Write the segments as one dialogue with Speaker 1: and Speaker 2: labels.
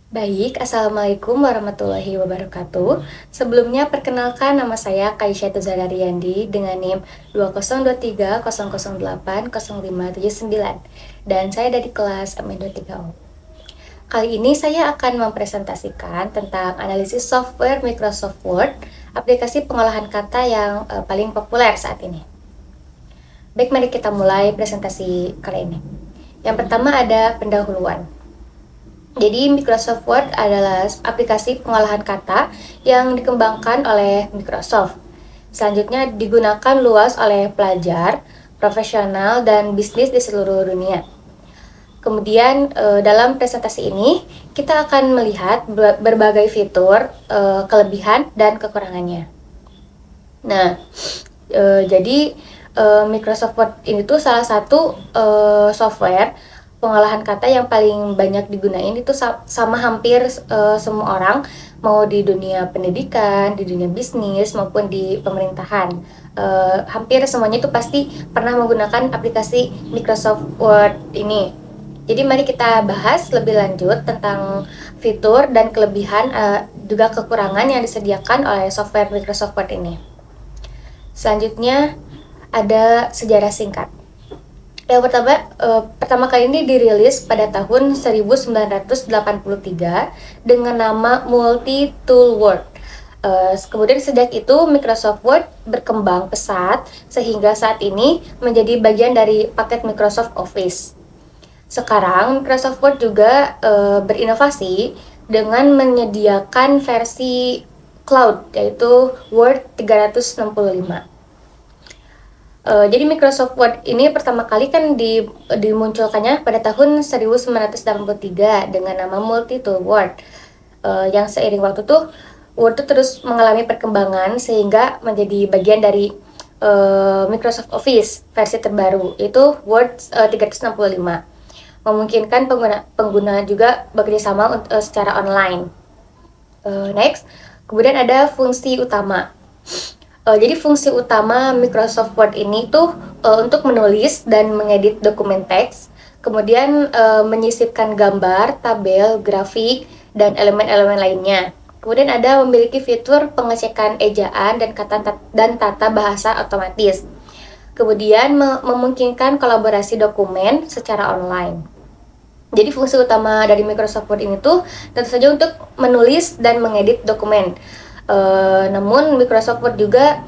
Speaker 1: Baik, Assalamualaikum warahmatullahi wabarakatuh. Sebelumnya perkenalkan nama saya Kaisya Tuzarariandi dengan NIM 202300080579 dan saya dari kelas ME23O. Kali ini saya akan mempresentasikan tentang analisis software Microsoft Word, aplikasi pengolahan kata yang paling populer saat ini. Baik, mari kita mulai presentasi kali ini. Yang pertama ada pendahuluan. Jadi Microsoft Word adalah aplikasi pengolahan kata yang dikembangkan oleh Microsoft. Selanjutnya digunakan luas oleh pelajar, profesional, dan bisnis di seluruh dunia. Kemudian dalam presentasi ini kita akan melihat berbagai fitur, kelebihan, dan kekurangannya. Nah, jadi Microsoft Word ini tuh salah satu software pengolahan kata yang paling banyak digunain itu sama hampir semua orang, mau di dunia pendidikan, di dunia bisnis maupun di pemerintahan. Hampir semuanya itu pasti pernah menggunakan aplikasi Microsoft Word ini. Jadi mari kita bahas lebih lanjut tentang fitur dan kelebihan juga kekurangan yang disediakan oleh software Microsoft Word ini. Selanjutnya ada sejarah singkat. Yang pertama kali ini dirilis pada tahun 1983 dengan nama Multi-Tool Word. Kemudian sejak itu Microsoft Word berkembang pesat sehingga saat ini menjadi bagian dari paket Microsoft Office. Sekarang Microsoft Word juga berinovasi dengan menyediakan versi cloud yaitu Word 365. Jadi Microsoft Word ini pertama kali kan dimunculkannya pada tahun 1983 dengan nama Multi-Tool Word. Yang seiring waktu tuh Word tuh terus mengalami perkembangan sehingga menjadi bagian dari Microsoft Office versi terbaru yaitu Word 365. Memungkinkan pengguna juga bekerjasama secara online. Next, kemudian ada fungsi utama. Jadi fungsi utama Microsoft Word ini tuh untuk menulis dan mengedit dokumen teks, kemudian menyisipkan gambar, tabel, grafik, dan elemen-elemen lainnya. Kemudian ada memiliki fitur pengecekan ejaan dan tata bahasa otomatis. Kemudian memungkinkan kolaborasi dokumen secara online. Jadi fungsi utama dari Microsoft Word ini tuh tentu saja untuk menulis dan mengedit dokumen. Namun Microsoft Word juga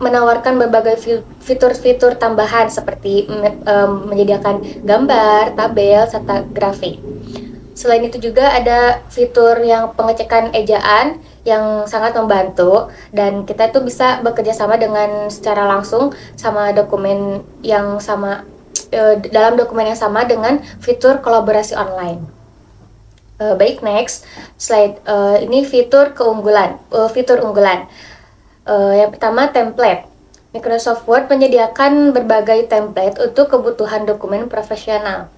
Speaker 1: menawarkan berbagai fitur-fitur tambahan seperti menyediakan gambar, tabel, serta grafik. Selain itu juga ada fitur yang pengecekan ejaan yang sangat membantu dan kita tuh bisa bekerja sama dengan secara langsung sama dokumen yang sama dalam dokumen yang sama dengan fitur kolaborasi online. Baik, next slide. Ini fitur unggulan. Yang pertama, template. Microsoft Word menyediakan berbagai template untuk kebutuhan dokumen profesional.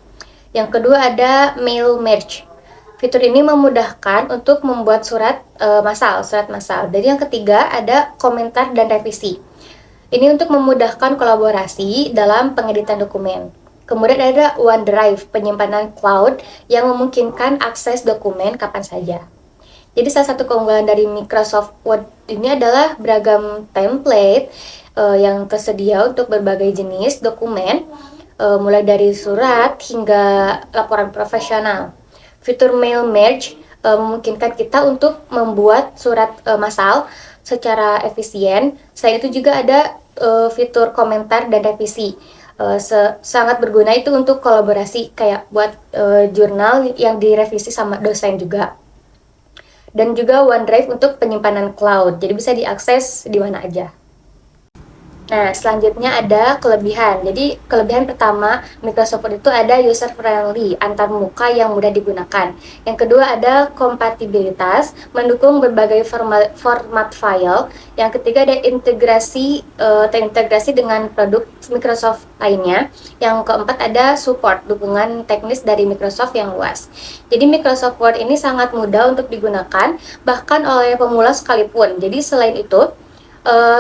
Speaker 1: Yang kedua ada mail merge. Fitur ini memudahkan untuk membuat surat massal. Dan yang ketiga ada komentar dan revisi. Ini untuk memudahkan kolaborasi dalam pengeditan dokumen. Kemudian ada OneDrive, penyimpanan cloud yang memungkinkan akses dokumen kapan saja. Jadi salah satu keunggulan dari Microsoft Word ini adalah beragam template yang tersedia untuk berbagai jenis dokumen, mulai dari surat hingga laporan profesional. Fitur mail merge memungkinkan kita untuk membuat surat massal secara efisien. Selain itu juga ada fitur komentar dan revisi. Sangat berguna itu untuk kolaborasi kayak buat jurnal yang direvisi sama dosen juga. Dan juga OneDrive untuk penyimpanan cloud, jadi bisa diakses di mana aja. Nah, selanjutnya ada kelebihan. Jadi, kelebihan pertama Microsoft Word itu ada user friendly, antar muka yang mudah digunakan. Yang kedua ada kompatibilitas, mendukung berbagai format file. Yang ketiga ada terintegrasi dengan produk Microsoft lainnya. Yang keempat ada support, dukungan teknis dari Microsoft yang luas. Jadi, Microsoft Word ini sangat mudah untuk digunakan, bahkan oleh pemula sekalipun. Jadi, selain itu,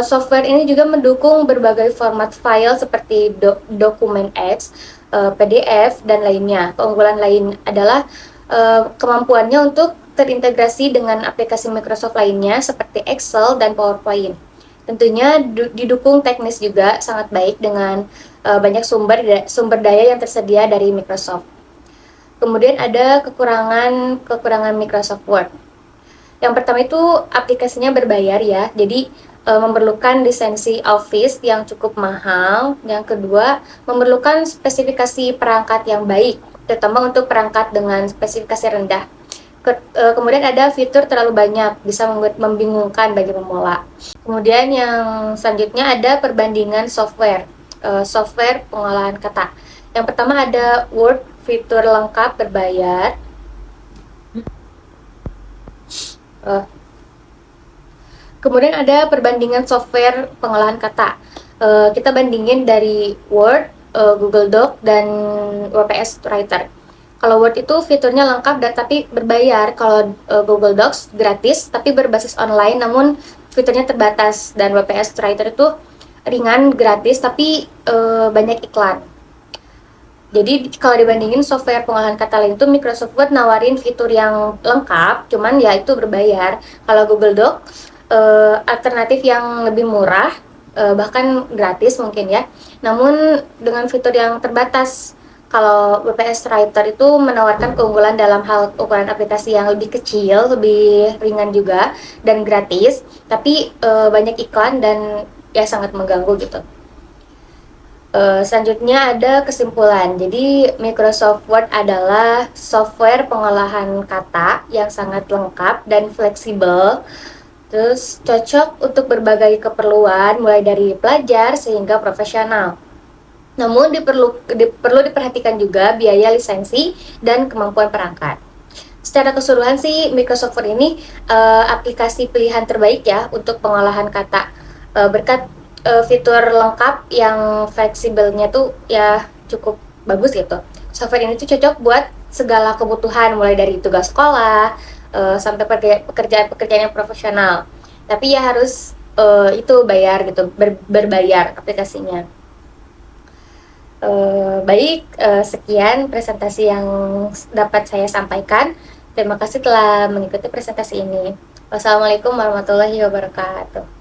Speaker 1: software ini juga mendukung berbagai format file seperti dokumen X, PDF, dan lainnya. Keunggulan lain adalah kemampuannya untuk terintegrasi dengan aplikasi Microsoft lainnya seperti Excel dan PowerPoint. Tentunya didukung teknis juga sangat baik dengan banyak sumber daya yang tersedia dari Microsoft. Kemudian ada kekurangan Microsoft Word. Yang pertama itu aplikasinya berbayar ya, jadi memerlukan lisensi Office yang cukup mahal. Yang kedua, memerlukan spesifikasi perangkat yang baik, terutama untuk perangkat dengan spesifikasi rendah. Kemudian ada fitur terlalu banyak, bisa membingungkan bagi pemula. Kemudian yang selanjutnya ada perbandingan software pengolahan kata. Yang pertama ada Word fitur lengkap berbayar. Kemudian ada perbandingan software pengolahan kata. Kita bandingin dari Word, Google Doc, dan WPS Writer. Kalau Word itu fiturnya lengkap tapi berbayar. Kalau Google Docs gratis tapi berbasis online namun fiturnya terbatas. Dan WPS Writer itu ringan, gratis tapi banyak iklan. Jadi kalau dibandingin software pengolahan kata lain itu Microsoft Word nawarin fitur yang lengkap, cuman ya itu berbayar. Kalau Google Doc alternatif yang lebih murah, bahkan gratis mungkin ya. Namun dengan fitur yang terbatas. Kalau WPS Writer itu menawarkan keunggulan dalam hal ukuran aplikasi yang lebih kecil, lebih ringan juga dan gratis, tapi banyak iklan dan ya sangat mengganggu gitu. Selanjutnya ada kesimpulan. Jadi Microsoft Word adalah software pengolahan kata yang sangat lengkap dan fleksibel. Terus cocok untuk berbagai keperluan mulai dari pelajar sehingga profesional. Namun perlu diperhatikan juga biaya lisensi dan kemampuan perangkat. Secara keseluruhan sih Microsoft Word ini aplikasi pilihan terbaik ya untuk pengolahan kata, berkat fitur lengkap yang fleksibelnya tuh ya cukup bagus gitu. Software ini tuh cocok buat segala kebutuhan mulai dari tugas sekolah sampai pekerjaan-pekerjaan yang profesional. Tapi ya harus itu bayar gitu, berbayar aplikasinya. Sekian presentasi yang dapat saya sampaikan. Terima kasih telah mengikuti presentasi ini. Wassalamualaikum warahmatullahi wabarakatuh.